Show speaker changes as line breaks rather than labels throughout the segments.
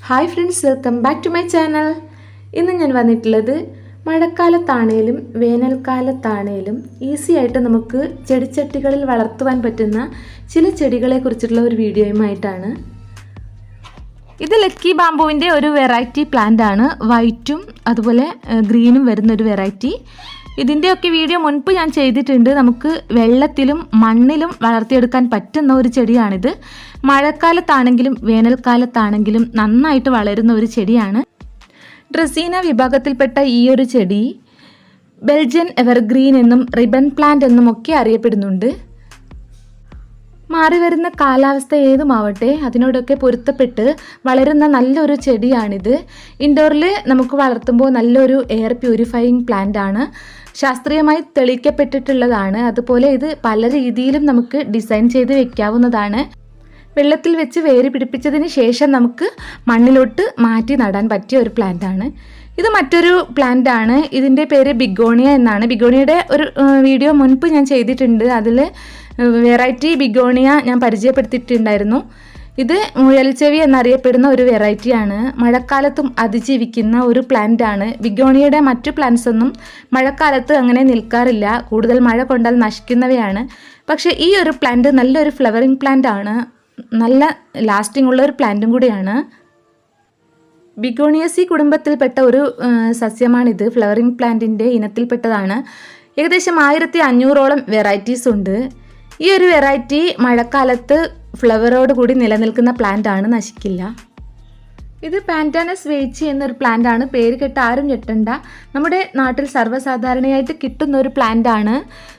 Hi friends, welcome back to my channel. ഇന്ന് ഞാൻ വന്നിട്ടുള്ളത് മഴക്കാലത്താണേലും വേനൽക്കാലത്താണേലും ഈസി ആയിട്ട് നമുക്ക് ചെടിച്ചട്ടികളിൽ വളർത്തുവാൻ പറ്റുന്ന ചില ചെടികളെ കുറിച്ചിട്ടുള്ള ഒരു വീഡിയോയുമായിട്ടാണ്. ഇത് ലക്കി ബാംബുവിൻ്റെ ഒരു വെറൈറ്റി പ്ലാന്റ് ആണ്. വൈറ്റും അതുപോലെ ഗ്രീനും വരുന്നൊരു വെറൈറ്റി. ഇതിൻ്റെയൊക്കെ വീഡിയോ മുൻപ് ഞാൻ ചെയ്തിട്ടുണ്ട്. നമുക്ക് വെള്ളത്തിലും മണ്ണിലും വളർത്തിയെടുക്കാൻ പറ്റുന്ന ഒരു ചെടിയാണിത്. മഴക്കാലത്താണെങ്കിലും വേനൽക്കാലത്താണെങ്കിലും നന്നായിട്ട് വളരുന്ന ഒരു ചെടിയാണ്. ഡ്രസീന വിഭാഗത്തിൽപ്പെട്ട ഈ ഒരു ചെടി ബെൽജിയൻ എവർഗ്രീൻ എന്നും റിബൺ പ്ലാന്റ് എന്നും ഒക്കെ അറിയപ്പെടുന്നുണ്ട്. മാറി വരുന്ന കാലാവസ്ഥ ഏതുമാവട്ടെ അതിനോടൊക്കെ പൊരുത്തപ്പെട്ട് വളരുന്ന നല്ലൊരു ചെടിയാണിത്. ഇൻഡോറിൽ നമുക്ക് വളർത്തുമ്പോൾ നല്ലൊരു എയർ പ്യൂരിഫയിങ് പ്ലാന്റ് ആണ്. ശാസ്ത്രീയമായി തെളിയിക്കപ്പെട്ടിട്ടുള്ളതാണ്. അതുപോലെ ഇത് പല രീതിയിലും നമുക്ക് ഡിസൈൻ ചെയ്ത് വെക്കാവുന്നതാണ്. വെള്ളത്തിൽ വെച്ച് വേര് പിടിപ്പിച്ചതിന് ശേഷം നമുക്ക് മണ്ണിലോട്ട് മാറ്റി നടാൻ പറ്റിയ ഒരു പ്ലാന്റ് ആണ്. ഇത് മറ്റൊരു പ്ലാന്റ് ആണ്. ഇതിൻ്റെ പേര് ബിഗോണിയ എന്നാണ്. ബിഗോണിയയുടെ ഒരു വീഡിയോ മുൻപ് ഞാൻ ചെയ്തിട്ടുണ്ട്. അതിൽ വെറൈറ്റി ബിഗോണിയ ഞാൻ പരിചയപ്പെടുത്തിയിട്ടുണ്ടായിരുന്നു. ഇത് മുയൽച്ചെവി എന്നറിയപ്പെടുന്ന ഒരു വെറൈറ്റിയാണ്. മഴക്കാലത്തും അതിജീവിക്കുന്ന ഒരു പ്ലാന്റ് ആണ്. ബിഗോണിയയുടെ മറ്റു പ്ലാന്റ്സ് ഒന്നും മഴക്കാലത്ത് അങ്ങനെ നിൽക്കാറില്ല. കൂടുതൽ മഴ കൊണ്ടാൽ നശിക്കുന്നവയാണ്. പക്ഷേ ഈ ഒരു പ്ലാന്റ് നല്ലൊരു ഫ്ലവറിങ് പ്ലാന്റ് ആണ്. നല്ല ലാസ്റ്റിംഗ് ഉള്ള ഒരു പ്ലാന്റും കൂടിയാണ്. ബിഗോണിയസി കുടുംബത്തിൽപ്പെട്ട ഒരു സസ്യമാണിത്. ഫ്ലവറിങ് പ്ലാന്റിൻ്റെ ഇനത്തിൽപ്പെട്ടതാണ്. ഏകദേശം 1500ഓളം വെറൈറ്റീസ് ഉണ്ട്. ഈ ഒരു വെറൈറ്റി മഴക്കാലത്ത് ഫ്ലവറോട് കൂടി നിലനിൽക്കുന്ന പ്ലാന്റ് ആണ്, നശിക്കില്ല. ഇത് പാൻഡാനസ് വെയ്ച്ചി എന്നൊരു പ്ലാന്റ് ആണ്. പേര് കേട്ട് ആരും ഞെട്ടണ്ട. നമ്മുടെ നാട്ടിൽ സർവ്വസാധാരണയായിട്ട് കിട്ടുന്ന ഒരു പ്ലാന്റ് ആണ്.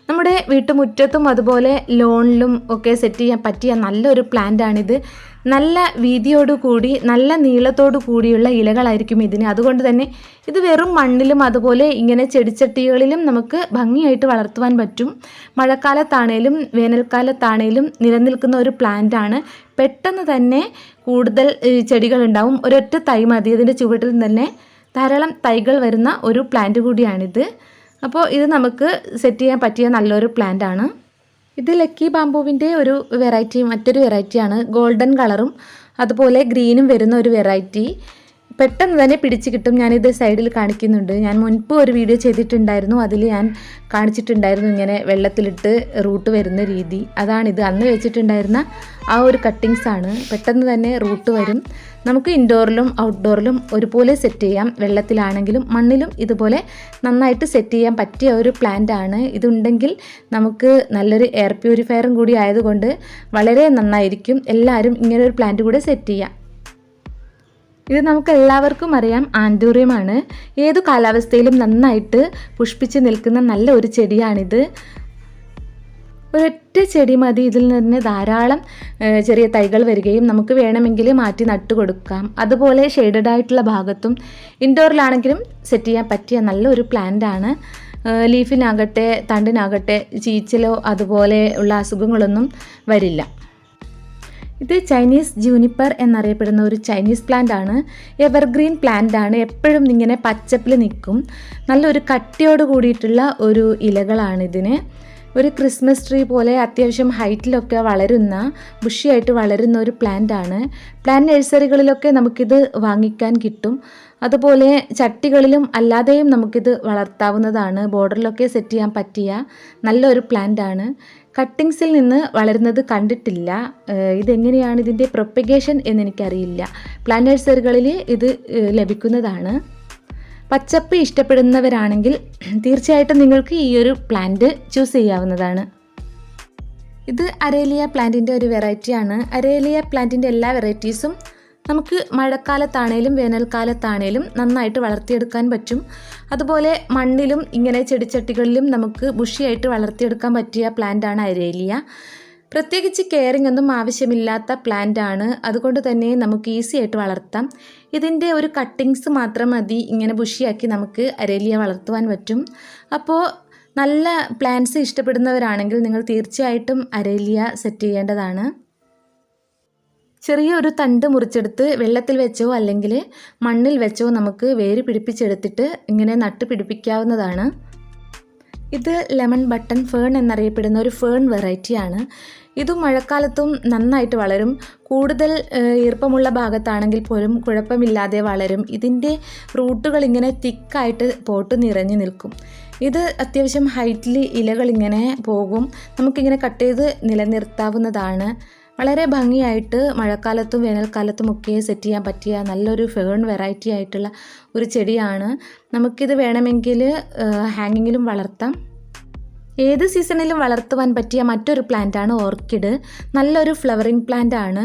നമ്മുടെ വീട്ടുമുറ്റത്തും അതുപോലെ ലോണിലും ഒക്കെ സെറ്റ് ചെയ്യാൻ പറ്റിയ നല്ലൊരു പ്ലാന്റ് ആണിത്. നല്ല വീതിയോടുകൂടി നല്ല നീളത്തോടു കൂടിയുള്ള ഇലകളായിരിക്കും ഇതിന്. അതുകൊണ്ട് തന്നെ ഇത് വെറും മണ്ണിലും അതുപോലെ ഇങ്ങനെ ചെടിച്ചട്ടികളിലും നമുക്ക് ഭംഗിയായിട്ട് വളർത്തുവാൻ പറ്റും. മഴക്കാലത്താണേലും വേനൽക്കാലത്താണേലും നിലനിൽക്കുന്ന ഒരു പ്ലാന്റ് ആണ്. പെട്ടെന്ന് തന്നെ കൂടുതൽ ചെടികൾ ഉണ്ടാവും. ഒരൊറ്റ തൈ മതി. ഇതിൻ്റെ ചുവട്ടിൽ തന്നെ ധാരാളം തൈകൾ വരുന്ന ഒരു പ്ലാന്റ് കൂടിയാണിത്. അപ്പോൾ ഇത് നമുക്ക് സെറ്റ് ചെയ്യാൻ പറ്റിയ നല്ലൊരു പ്ലാന്റ് ആണ്. ഇത് ലക്കി ബാംബുവിൻ്റെ ഒരു വെറൈറ്റി, മറ്റൊരു വെറൈറ്റിയാണ്. ഗോൾഡൻ കളറും അതുപോലെ ഗ്രീനും വരുന്ന ഒരു വെറൈറ്റി. പെട്ടെന്ന് തന്നെ പിടിച്ച് കിട്ടും. ഞാനിത് സൈഡിൽ കാണിക്കുന്നുണ്ട്. ഞാൻ മുൻപ് ഒരു വീഡിയോ ചെയ്തിട്ടുണ്ടായിരുന്നു. അതിൽ ഞാൻ കാണിച്ചിട്ടുണ്ടായിരുന്നു ഇങ്ങനെ വെള്ളത്തിലിട്ട് റൂട്ട് വരുന്ന രീതി. അതാണിത്. അന്ന് വെച്ചിട്ടുണ്ടായിരുന്ന ആ ഒരു കട്ടിങ്സ് ആണ്. പെട്ടെന്ന് തന്നെ റൂട്ട് വരും. നമുക്ക് ഇൻഡോറിലും ഔട്ട്ഡോറിലും ഒരുപോലെ സെറ്റ് ചെയ്യാം. വെള്ളത്തിലാണെങ്കിലും മണ്ണിലും ഇതുപോലെ നന്നായിട്ട് സെറ്റ് ചെയ്യാൻ പറ്റിയ ഒരു പ്ലാന്റ് ആണ്. ഇതുണ്ടെങ്കിൽ നമുക്ക് നല്ലൊരു എയർ പ്യൂരിഫയറും കൂടി ആയതുകൊണ്ട് വളരെ നന്നായിരിക്കും. എല്ലാവരും ഇങ്ങനെ ഒരു പ്ലാന്റ് കൂടെ സെറ്റ് ചെയ്യാം. ഇത് നമുക്ക് എല്ലാവർക്കും അറിയാം, ആന്തൂറിയമാണ്. ഏതു കാലാവസ്ഥയിലും നന്നായിട്ട് പുഷ്പിച്ച് നിൽക്കുന്ന നല്ല ഒരു ചെടിയാണിത്. ഒരൊറ്റ ചെടി മതി. ഇതിൽ നിന്ന് ധാരാളം ചെറിയ തൈകൾ വരികയും നമുക്ക് വേണമെങ്കിൽ മാറ്റി നട്ടു കൊടുക്കാം. അതുപോലെ ഷെയ്ഡഡ് ആയിട്ടുള്ള ഭാഗത്തും ഇൻഡോറിലാണെങ്കിലും സെറ്റ് ചെയ്യാൻ പറ്റിയ നല്ലൊരു പ്ലാന്റ് ആണ്. ലീഫിനാകട്ടെ തണ്ടിനാകട്ടെ ചീച്ചിലോ അതുപോലെ ഉള്ള അസുഖങ്ങളൊന്നും വരില്ല. ഇത് ചൈനീസ് ജൂനിപ്പർ എന്നറിയപ്പെടുന്ന ഒരു ചൈനീസ് പ്ലാന്റ് ആണ്. എവർഗ്രീൻ പ്ലാന്റ് ആണ്. എപ്പോഴും ഇങ്ങനെ പച്ചപ്പിൽ നിൽക്കും. നല്ലൊരു കട്ടിയോട് കൂടിയിട്ടുള്ള ഒരു ഇലകളാണ് ഇതിന്. ഒരു ക്രിസ്മസ് ട്രീ പോലെ അത്യാവശ്യം ഹൈറ്റിലൊക്കെ വളരുന്ന ബുഷിയായിട്ട് വളരുന്ന ഒരു പ്ലാന്റ് ആണ്. പ്ലാന്റ് നഴ്സറികളിലൊക്കെ നമുക്കിത് വാങ്ങിക്കാൻ കിട്ടും. അതുപോലെ ചട്ടികളിലും അല്ലാതെയും നമുക്കിത് വളർത്താവുന്നതാണ്. ബോർഡറിലൊക്കെ സെറ്റ് ചെയ്യാൻ പറ്റിയ നല്ലൊരു പ്ലാന്റ് ആണ്. കട്ടിങ്സിൽ നിന്ന് വളരുന്നത് കണ്ടിട്ടില്ല. ഇതെങ്ങനെയാണ് ഇതിൻ്റെ പ്രൊപ്പഗേഷൻ എന്നെനിക്കറിയില്ല. പ്ലാന്റ് നഴ്സറികളിൽ ഇത് ലഭിക്കുന്നതാണ്. പച്ചപ്പ് ഇഷ്ടപ്പെടുന്നവരാണെങ്കിൽ തീർച്ചയായിട്ടും നിങ്ങൾക്ക് ഈ ഒരു പ്ലാന്റ് ചൂസ് ചെയ്യാവുന്നതാണ്. ഇത് അരേലിയ പ്ലാന്റിൻ്റെ ഒരു വെറൈറ്റിയാണ്. അരേലിയ പ്ലാന്റിൻ്റെ എല്ലാ വെറൈറ്റീസും നമുക്ക് മഴക്കാലത്താണേലും വേനൽക്കാലത്താണേലും നന്നായിട്ട് വളർത്തിയെടുക്കാൻ പറ്റും. അതുപോലെ മണ്ണിലും ഇങ്ങനെ ചെടിച്ചട്ടികളിലും നമുക്ക് ബുഷിയായിട്ട് വളർത്തിയെടുക്കാൻ പറ്റിയ പ്ലാന്റാണ് അരേലിയ. പ്രത്യേകിച്ച് കെയറിംഗ് ഒന്നും ആവശ്യമില്ലാത്ത പ്ലാന്റ് ആണ്. അതുകൊണ്ട് തന്നെ നമുക്ക് ഈസി ആയിട്ട് വളർത്താം. ഇതിൻ്റെ ഒരു കട്ടിങ്സ് മാത്രം മതി. ഇങ്ങനെ ബുഷിയാക്കി നമുക്ക് അരേലിയ വളർത്തുവാൻ പറ്റും. അപ്പോൾ നല്ല പ്ലാന്റ്സ് ഇഷ്ടപ്പെടുന്നവരാണെങ്കിൽ നിങ്ങൾ തീർച്ചയായിട്ടും അരേലിയ സെറ്റ് ചെയ്യേണ്ടതാണ്. ചെറിയ ഒരു തണ്ട് മുറിച്ചെടുത്ത് വെള്ളത്തിൽ വെച്ചോ അല്ലെങ്കിൽ മണ്ണിൽ വെച്ചോ നമുക്ക് വേര് പിടിപ്പിച്ചെടുത്തിട്ട് ഇങ്ങനെ നട്ട് പിടിപ്പിക്കാവുന്നതാണ്. ഇത് ലെമൺ ബട്ടൺ ഫേൺ എന്നറിയപ്പെടുന്ന ഒരു ഫേൺ വെറൈറ്റിയാണ്. ഇത് മഴക്കാലത്തും നന്നായിട്ട് വളരും. കൂടുതൽ ഈർപ്പമുള്ള ഭാഗത്താണെങ്കിൽ പോലും കുഴപ്പമില്ലാതെ വളരും. ഇതിൻ്റെ റൂട്ടുകൾ ഇങ്ങനെ തിക്കായിട്ട് പോട്ട് നിറഞ്ഞു നിൽക്കും. ഇത് അത്യാവശ്യം ഹൈറ്റിൽ ഇലകളിങ്ങനെ പോകും. നമുക്കിങ്ങനെ കട്ട് ചെയ്ത് നിലനിർത്താവുന്നതാണ്. വളരെ ഭംഗിയായിട്ട് മഴക്കാലത്തും വേനൽക്കാലത്തും ഒക്കെ സെറ്റ് ചെയ്യാൻ പറ്റിയ നല്ലൊരു ഫേൺ വെറൈറ്റി ആയിട്ടുള്ള ഒരു ചെടിയാണ്. നമുക്കിത് വേണമെങ്കിൽ ഹാങ്ങിങ്ങിലും വളർത്താം. ഏത് സീസണിലും വളർത്തുവാൻ പറ്റിയ മറ്റൊരു പ്ലാന്റാണ് ഓർക്കിഡ്. നല്ലൊരു ഫ്ലവറിങ് പ്ലാന്റ് ആണ്.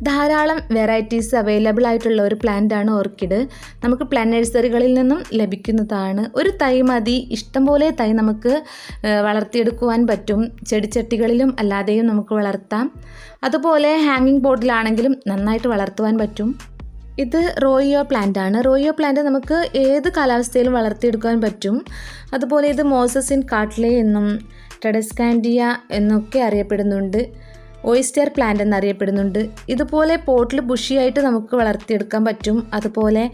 ധാരാളം വെറൈറ്റീസ് അവൈലബിൾ ആയിട്ടുള്ള ഒരു പ്ലാന്റാണ് ഓർക്കിഡ്. നമുക്ക് പ്ലാന്റ് നഴ്സറികളിൽ നിന്നും ലഭിക്കുന്നതാണ്. ഒരു തൈ മതി, ഇഷ്ടംപോലെ തൈ നമുക്ക് വളർത്തിയെടുക്കുവാൻ പറ്റും. ചെടിച്ചട്ടികളിലും അല്ലാതെയും നമുക്ക് വളർത്താം. അതുപോലെ ഹാങ്ങിങ് ബോർഡിലാണെങ്കിലും നന്നായിട്ട് വളർത്തുവാൻ പറ്റും. ഇത് റോയിയോ പ്ലാന്റ് ആണ്. റോയിയോ പ്ലാന്റ് നമുക്ക് ഏത് കാലാവസ്ഥയിലും വളർത്തിയെടുക്കാൻ പറ്റും. അതുപോലെ ഇത് മോസസ് ഇൻ കാട്ട്ലെ എന്നും ടെഡസ്കാൻഡിയ എന്നൊക്കെ അറിയപ്പെടുന്നുണ്ട്. ഓയിസ്റ്റർ പ്ലാന്റ് എന്നറിയപ്പെടുന്നുണ്ട്. ഇതുപോലെ പോട്ടിൽ ബുഷിയായിട്ട് നമുക്ക് വളർത്തിയെടുക്കാൻ പറ്റും. അതുപോലെ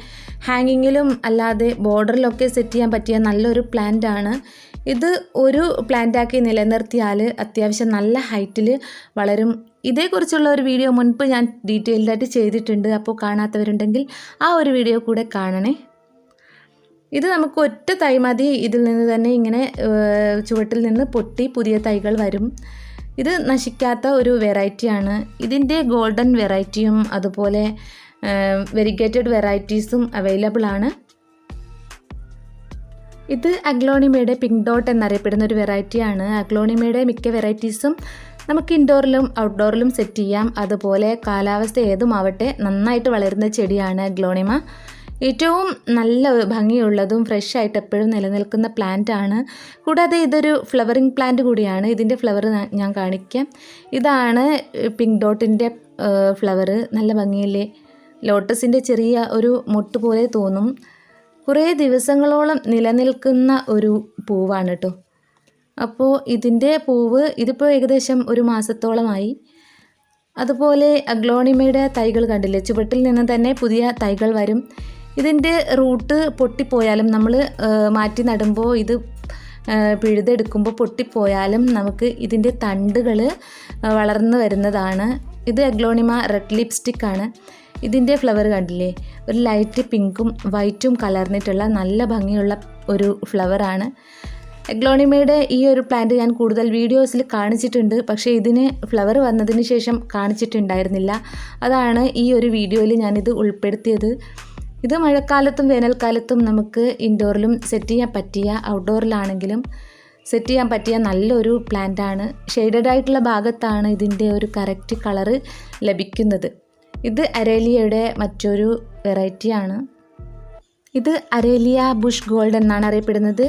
ഹാങ്ങിങ്ങിലും അല്ലാതെ ബോർഡറിലൊക്കെ സെറ്റ് ചെയ്യാൻ പറ്റിയ നല്ലൊരു പ്ലാന്റ് ആണ്. ഇത് ഒരു പ്ലാന്റാക്കി നിലനിർത്തിയാൽ അത്യാവശ്യം നല്ല ഹൈറ്റിൽ വളരും. ഇതേക്കുറിച്ചുള്ള ഒരു വീഡിയോ മുൻപ് ഞാൻ ഡീറ്റെയിൽഡായിട്ട് ചെയ്തിട്ടുണ്ട്. അപ്പോൾ കാണാത്തവരുണ്ടെങ്കിൽ ആ ഒരു വീഡിയോ കൂടെ കാണണേ. ഇത് നമുക്ക് ഒറ്റ തൈ മതി. ഇതിൽ നിന്ന് തന്നെ ഇങ്ങനെ ചുവട്ടിൽ നിന്ന് പൊട്ടി പുതിയ തൈകൾ വരും. ഇത് നശിക്കാത്ത ഒരു വെറൈറ്റിയാണ്. ഇതിൻ്റെ ഗോൾഡൻ വെറൈറ്റിയും അതുപോലെ വെരിഗേറ്റഡ് വെറൈറ്റീസും അവൈലബിൾ ആണ്. ഇത് അഗ്ലോണിമയുടെ പിങ്ക് ഡോട്ട് എന്നറിയപ്പെടുന്ന ഒരു വെറൈറ്റിയാണ്. അഗ്ലോണിമയുടെ മിക്ക വെറൈറ്റീസും നമുക്ക് ഇൻഡോറിലും ഔട്ട്ഡോറിലും സെറ്റ് ചെയ്യാം. അതുപോലെ കാലാവസ്ഥ ഏതുമാവട്ടെ നന്നായിട്ട് വളരുന്ന ചെടിയാണ് അഗ്ലോണിമ. ഏറ്റവും നല്ല ഭംഗിയുള്ളതും ഫ്രഷ് ആയിട്ട് എപ്പോഴും നിലനിൽക്കുന്ന പ്ലാന്റ് ആണ്. കൂടാതെ ഇതൊരു ഫ്ലവറിങ് പ്ലാന്റ് കൂടിയാണ്. ഇതിൻ്റെ ഫ്ലവർ ഞാൻ കാണിക്കാം. ഇതാണ് പിങ്ക് ഡോട്ടിൻ്റെ ഫ്ലവർ. നല്ല ഭംഗിയില്ലേ? ലോട്ടസിൻ്റെ ചെറിയ ഒരു മൊട്ട് പോലെ തോന്നും. കുറേ ദിവസങ്ങളോളം നിലനിൽക്കുന്ന ഒരു പൂവാണ് കേട്ടോ. അപ്പോൾ ഇതിൻ്റെ പൂവ് ഇതിപ്പോൾ ഏകദേശം ഒരു മാസത്തോളമായി. അതുപോലെ അഗ്ലോണിമയുടെ തൈകൾ കണ്ടില്ലേ? ചുവട്ടിൽ നിന്ന് തന്നെ പുതിയ തൈകൾ വരും. ഇതിൻ്റെ റൂട്ട് പൊട്ടിപ്പോയാലും നമ്മൾ മാറ്റി നടുമ്പോൾ ഇത് പിഴുതെടുക്കുമ്പോൾ പൊട്ടിപ്പോയാലും നമുക്ക് ഇതിൻ്റെ തണ്ടുകൾ വളർന്നു വരുന്നതാണ്. ഇത് അഗ്ലോണിമ റെഡ് ലിപ്സ്റ്റിക് ആണ്. ഇതിൻ്റെ ഫ്ലവർ കണ്ടില്ലേ? ഒരു ലൈറ്റ് പിങ്കും വൈറ്റും കലർന്നിട്ടുള്ള നല്ല ഭംഗിയുള്ള ഒരു ഫ്ലവറാണ്. അഗ്ലോണിമയുടെ ഈ ഒരു പ്ലാന്റ് ഞാൻ കൂടുതൽ വീഡിയോസിൽ കാണിച്ചിട്ടുണ്ട്. പക്ഷേ ഇതിന് ഫ്ലവർ വന്നതിന് ശേഷം കാണിച്ചിട്ടുണ്ടായിരുന്നില്ല. അതാണ് ഈ ഒരു വീഡിയോയിൽ ഞാനിത് ഉൾപ്പെടുത്തിയത്. ഇത് മഴക്കാലത്തും വേനൽക്കാലത്തും നമുക്ക് ഇൻഡോറിലും സെറ്റ് ചെയ്യാൻ പറ്റിയ, ഔട്ട്ഡോറിലാണെങ്കിലും സെറ്റ് ചെയ്യാൻ പറ്റിയ നല്ലൊരു പ്ലാന്റാണ്. ഷെയ്ഡഡ് ആയിട്ടുള്ള ഭാഗത്താണ് ഇതിൻ്റെ ഒരു കറക്റ്റ് കളറ് ലഭിക്കുന്നത്. ഇത് അരേലിയയുടെ മറ്റൊരു വെറൈറ്റിയാണ്. ഇത് അരേലിയ ബുഷ് ഗോൾഡ് എന്നാണ് അറിയപ്പെടുന്നത്.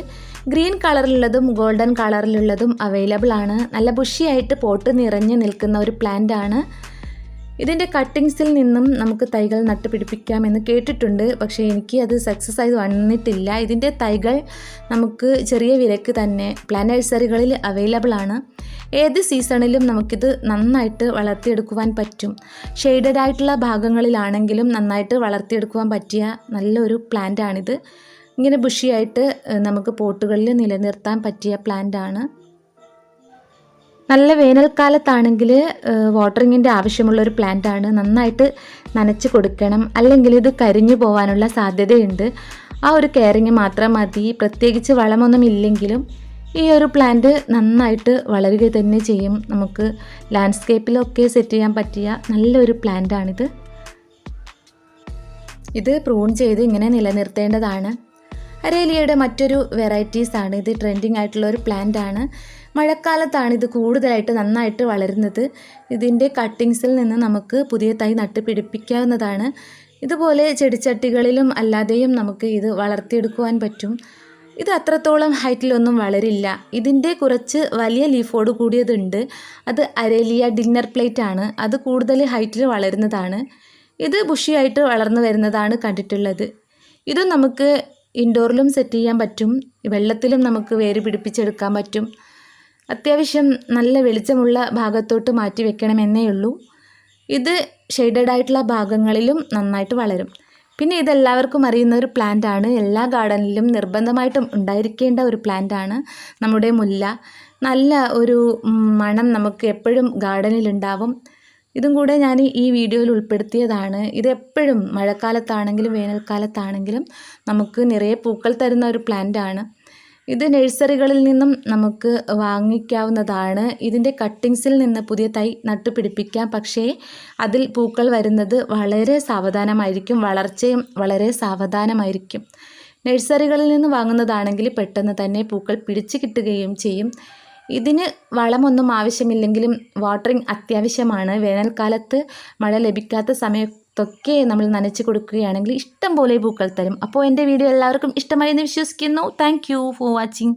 ഗ്രീൻ കളറിലുള്ളതും ഗോൾഡൻ കളറിലുള്ളതും അവൈലബിൾ ആണ്. നല്ല ബുഷിയായിട്ട് പോട്ട് നിറഞ്ഞ് നിൽക്കുന്ന ഒരു പ്ലാന്റ് ആണ്. ഇതിൻ്റെ കട്ടിങ്സിൽ നിന്നും നമുക്ക് തൈകൾ നട്ടുപിടിപ്പിക്കാമെന്ന് കേട്ടിട്ടുണ്ട്. പക്ഷേ എനിക്ക് അത് സക്സസ് ആയി വന്നിട്ടില്ല. ഇതിൻ്റെ തൈകൾ നമുക്ക് ചെറിയ വിലക്ക് തന്നെ പ്ലാന്റ് നഴ്സറികളിൽ അവൈലബിൾ ആണ്. ഏത് സീസണിലും നമുക്കിത് നന്നായിട്ട് വളർത്തിയെടുക്കുവാൻ പറ്റും. ഷെയ്ഡഡ് ആയിട്ടുള്ള ഭാഗങ്ങളിലാണെങ്കിലും നന്നായിട്ട് വളർത്തിയെടുക്കുവാൻ പറ്റിയ നല്ലൊരു പ്ലാന്റ് ആണിത്. ഇങ്ങനെ ബുഷിയായിട്ട് നമുക്ക് പോട്ടുകളിൽ നിലനിർത്താൻ പറ്റിയ പ്ലാന്റ് ആണ്. നല്ല വേനൽക്കാലത്താണെങ്കിൽ വാട്ടറിങ്ങിൻ്റെ ആവശ്യമുള്ളൊരു പ്ലാന്റാണ്. നന്നായിട്ട് നനച്ച് കൊടുക്കണം, അല്ലെങ്കിൽ ഇത് കരിഞ്ഞു പോകാനുള്ള സാധ്യതയുണ്ട്. ആ ഒരു കെയറിങ് മാത്രം മതി. പ്രത്യേകിച്ച് വളമൊന്നും ഇല്ലെങ്കിലും ഈ ഒരു പ്ലാന്റ് നന്നായിട്ട് വളരുക തന്നെ ചെയ്യും. നമുക്ക് ലാൻഡ്സ്കേപ്പിലൊക്കെ സെറ്റ് ചെയ്യാൻ പറ്റിയ നല്ലൊരു പ്ലാന്റാണിത്. ഇത് പ്രൂൺ ചെയ്ത് ഇങ്ങനെ നിലനിർത്തേണ്ടതാണ്. അരേലിയയുടെ മറ്റൊരു വെറൈറ്റീസാണ്. ഇത് ട്രെൻഡിങ് ആയിട്ടുള്ള ഒരു പ്ലാന്റ് ആണ്. മഴക്കാലത്താണ് ഇത് കൂടുതലായിട്ട് നന്നായിട്ട് വളരുന്നത്. ഇതിൻ്റെ കട്ടിങ്സിൽ നിന്ന് നമുക്ക് പുതിയ തൈ നട്ട് പിടിപ്പിക്കാവുന്നതാണ്. ഇതുപോലെ ചെടിച്ചട്ടികളിലും അല്ലാതെയും നമുക്ക് ഇത് വളർത്തിയെടുക്കുവാൻ പറ്റും. ഇത് അത്രത്തോളം ഹൈറ്റിലൊന്നും വളരില്ല. ഇതിൻ്റെ കുറച്ച് വലിയ ലീഫോട് കൂടിയതുണ്ട്. അത് അരേലിയ ഡിന്നർ പ്ലേറ്റ് ആണ്. അത് കൂടുതൽ ഹൈറ്റിൽ വളരുന്നതാണ്. ഇത് ബുഷിയായിട്ട് വളർന്നു വരുന്നതാണ് കണ്ടിട്ടുള്ളത്. ഇത് നമുക്ക് ഇൻഡോറിലും സെറ്റ് ചെയ്യാൻ പറ്റും. വെള്ളത്തിലും നമുക്ക് വേര് പിടിപ്പിച്ചെടുക്കാൻ പറ്റും. അത്യാവശ്യം നല്ല വെളിച്ചമുള്ള ഭാഗത്തോട്ട് മാറ്റി വെക്കണമെന്നേ ഉള്ളൂ. ഇത് ഷെയ്ഡഡ് ആയിട്ടുള്ള ഭാഗങ്ങളിലും നന്നായിട്ട് വളരും. പിന്നെ ഇതെല്ലാവർക്കും അറിയുന്ന ഒരു പ്ലാന്റാണ്, എല്ലാ ഗാർഡനിലും നിർബന്ധമായിട്ടും ഉണ്ടായിരിക്കേണ്ട ഒരു പ്ലാന്റാണ് നമ്മുടെ മുല്ല. നല്ല ഒരു മണം നമുക്ക് എപ്പോഴും ഗാർഡനിലുണ്ടാവും. ഇതും കൂടെ ഞാൻ ഈ വീഡിയോയിൽ ഉൾപ്പെടുത്തിയതാണ്. ഇതെപ്പോഴും മഴക്കാലത്താണെങ്കിലും വേനൽക്കാലത്താണെങ്കിലും നമുക്ക് നിറയെ പൂക്കൾ തരുന്ന ഒരു പ്ലാന്റാണ്. ഇത് നഴ്സറികളിൽ നിന്നും നമുക്ക് വാങ്ങിക്കാവുന്നതാണ്. ഇതിൻ്റെ കട്ടിങ്സിൽ നിന്ന് പുതിയ തൈ നട്ടുപിടിപ്പിക്കാം. പക്ഷേ അതിൽ പൂക്കൾ വരുന്നത് വളരെ സാവധാനമായിരിക്കും, വളർച്ചയും വളരെ സാവധാനമായിരിക്കും. നഴ്സറികളിൽ നിന്ന് വാങ്ങുന്നതാണെങ്കിൽ പെട്ടെന്ന് തന്നെ പൂക്കൾ പിടിച്ചു കിട്ടുകയും ചെയ്യും. ഇതിന് വളമൊന്നും ആവശ്യമില്ലെങ്കിലും വാട്ടറിങ് അത്യാവശ്യമാണ്. വേനൽക്കാലത്ത് മഴ ലഭിക്കാത്ത സമയത്തൊക്കെ നമ്മൾ നനച്ച് കൊടുക്കുകയാണെങ്കിൽ ഇഷ്ടം പോലെ പൂക്കൾ തരും. അപ്പോൾ എൻ്റെ വീഡിയോ എല്ലാവർക്കും ഇഷ്ടമായി എന്ന് വിശ്വസിക്കുന്നു. Thank you for watching.